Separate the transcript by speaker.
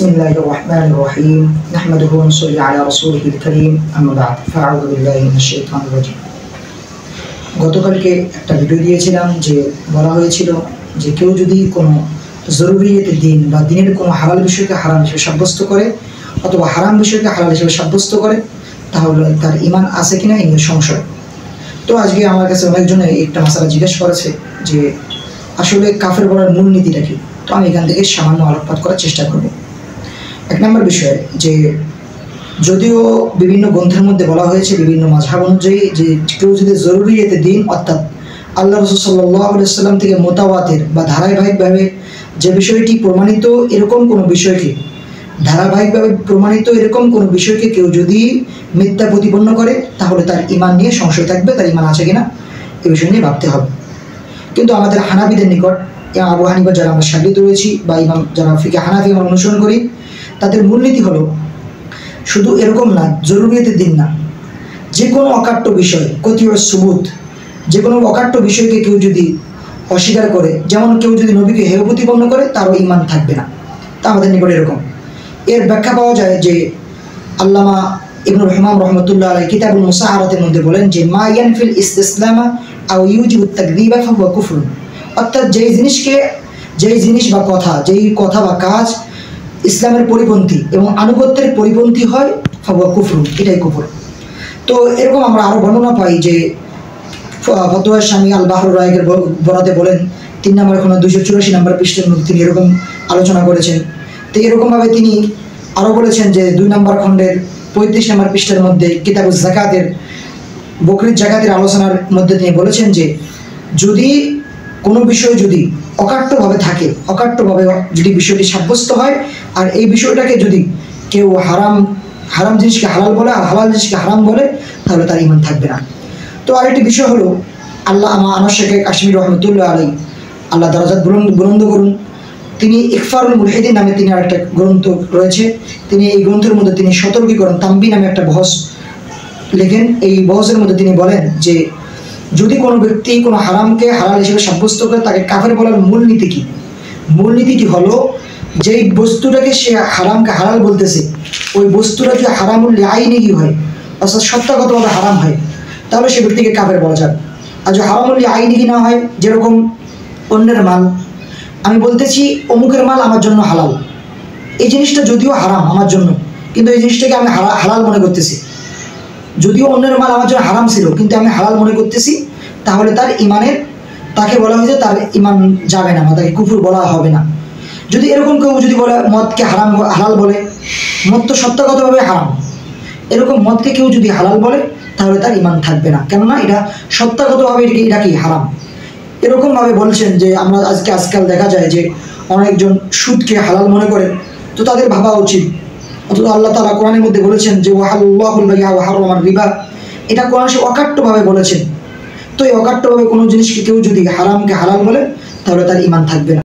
Speaker 1: बिस्मिल्लाहिर्रहमानिर्रहीम नहमदुहु व नसल्ली अला रसूलिहिल करीम अम्मा बाद फाअऊযু बिल्लाहि मिनाश शाइतानिर राजीम। গতকালকে একটা ভিডিও দিয়েছিলাম যে বলা হয়েছিল যে কেউ যদি কোনো জরুরিয়াতের দিন বা দিনের কোনো হালাল বিষয়কে হারাম হিসেবে সাব্যস্ত করে অথবা হারাম বিষয়কে হালাল হিসেবে সাব্যস্ত করে তাহলে তার ঈমান আছে কিনা এই নিয়ে সংশয়। তো আজকে আমার কাছে অনেকজনে একটা মাসালা জিজ্ঞেস করেছে যে আসলে কাফের বলার মূলনীতিটা কি। তো আমি এখান থেকে সামান্য আলোকপাত করার চেষ্টা করব। এক নম্বর বিষয় যে যদিও বিভিন্ন গ্রন্থের মধ্যে বলা হয়েছে বিভিন্ন মাযহাব অনুযায়ী যে কেউ যদি জরুরিয়াতে দিন অর্থাৎ আল্লাহ রাসূল সাল্লাল্লাহু আলাইহি ওয়াসাল্লাম থেকে মুতাওয়াতির বা ধারাবাহিকভাবে যে বিষয়টি প্রমাণিত এরকম কোনো বিষয়কে কেউ যদি মিথ্যা প্রতিপন্ন করে তাহলে তার ঈমান নিয়ে সংশয় থাকবে, তার ঈমান আছে কিনা এই বিষয় নিয়ে ভাবতে হবে। কিন্তু আমাদের হানাফিদের নিকট আবু হানিফা যারা আমরা শাগির্দ রয়েছি বা ইমাম যারা ফিকে হানাফি আমরা অনুসরণ করি তাদের মূলনীতি হলো শুধু এরকম না জরুরিয়াতের দিন না, যে কোনো অকাট্য বিষয় কতিয় সুবুত, যে কোনো অকাট্য বিষয়কে কেউ যদি অস্বীকার করে, যেমন কেউ যদি নবীকে হেয় প্রতিপন্ন করে তারও ঈমান থাকবে না। তা আমাদের নিকট এরকম এর ব্যাখ্যা পাওয়া যায় যে আল্লামা ইবনুল হামাম রহমতুল্লাহ আলাইহি কিতাবুল মুসাহারাতের মধ্যে বলেন যে মা ইয়ানফিল ইসতিসলামা আও ইউজিবুত তাকযীবা ফাহুয়া কুফর। অর্থাৎ যেই জিনিস বা কথা বা কাজ ইসলামের পরিপন্থী এবং আনুগত্যের পরিপন্থী হয় ফাহুয়া কুফর, এটাই কুফর। তো এরকম আমরা আরও বর্ণনা পাই যে ফতোয়া স্বামী আল বাহরুর রায়কের বরাতে বলেন 3 নম্বর 284 নম্বর পৃষ্ঠার মধ্যে তিনি এরকম আলোচনা করেছেন। তো এরকমভাবে তিনি আরও বলেছেন যে 2 নম্বর খণ্ডের 35 নম্বর পৃষ্ঠার মধ্যে কিতাবুজ যাকাতের বকরির যাকাতের আলোচনার মধ্যে তিনি বলেছেন যে যদি কোনো বিষয় যদি অকাট্যভাবে থাকে, অকাট্যভাবে যদি বিষয়টি সাব্যস্ত হয় আর এই বিষয়টাকে যদি কেউ হারাম জিনিসকে হালাল বলে আর হালাল জিনিসকে হারাম বলে তাহলে তার ঈমান থাকবে না। তো আরেকটি বিষয় হলো আনাস শেখ কাশ্মীর রহমতুল্লাহ আলাইহি আল্লাহ দারাজাত বুলন্দ করুন, তিনি ইকফারুল মুলহিদিন নামে তিনি আরেকটা গ্রন্থ রয়েছে, তিনি এই গ্রন্থের মধ্যে তিনি সতর্কীকরণ তাম্বি নামে একটা বহস লেখেন। এই বহসের মধ্যে তিনি বলেন যে যদি কোনো ব্যক্তি কোনো হারামকে হালাল হিসেবে সাব্যস্ত করে তাকে কাফের বলার মূলনীতি কি? মূলনীতিটি হলো যেই বস্তুটাকে সে হারামকে হালাল বলতেছে ওই বস্তুটা যদি হারামুল আইনি কি হয় অর্থাৎ সত্তাগতভাবে হারাম হয় তাহলে সে ব্যক্তিকে কাফের বলা যাবে। আর যদি হারামুল আইনি কি না হয়, যেরকম অন্যের মাল আমি বলতেছি অমুকের মাল আমার জন্য হালাল, এই জিনিসটা যদিও হারাম আমার জন্য কিন্তু এই জিনিসটাকে আমি হালাল মনে করতেছি, যদিও অন্যের মাল আমার জন্য হারাম ছিল কিন্তু আমি হালাল মনে করতেছি, তাহলে তাকে বলা হয়েছে তার ঈমান যাবে না, তাকে কুফর বলা হবে না। যদি এরকম কেউ যদি বলে মদকে হালাল বলে, মদ তো সত্তাগতভাবে হারাম, এরকম মদকে কেউ যদি হালাল বলে তাহলে তার ঈমান থাকবে না, কেননা এটা সত্তাগতভাবে এটা কি হারাম। এরকমভাবে বলছেন যে আমরা আজকাল দেখা যায় যে অনেকজন সুদকে হালাল মনে করে, তো তাদের ভাবা উচিত অথচ আল্লাহ তাআলা কোরআনের মধ্যে বলেছেন যে ওয়াহাল্লাহুল বাই'a ওয়া হারামার রিবা, এটা কোরআন সে অকাট্যভাবে বলেছেন। তো এই অকাট্যভাবে কোনো জিনিসকে কেউ যদি হারামকে হালাল বলে তাহলে তার ঈমান থাকবে না।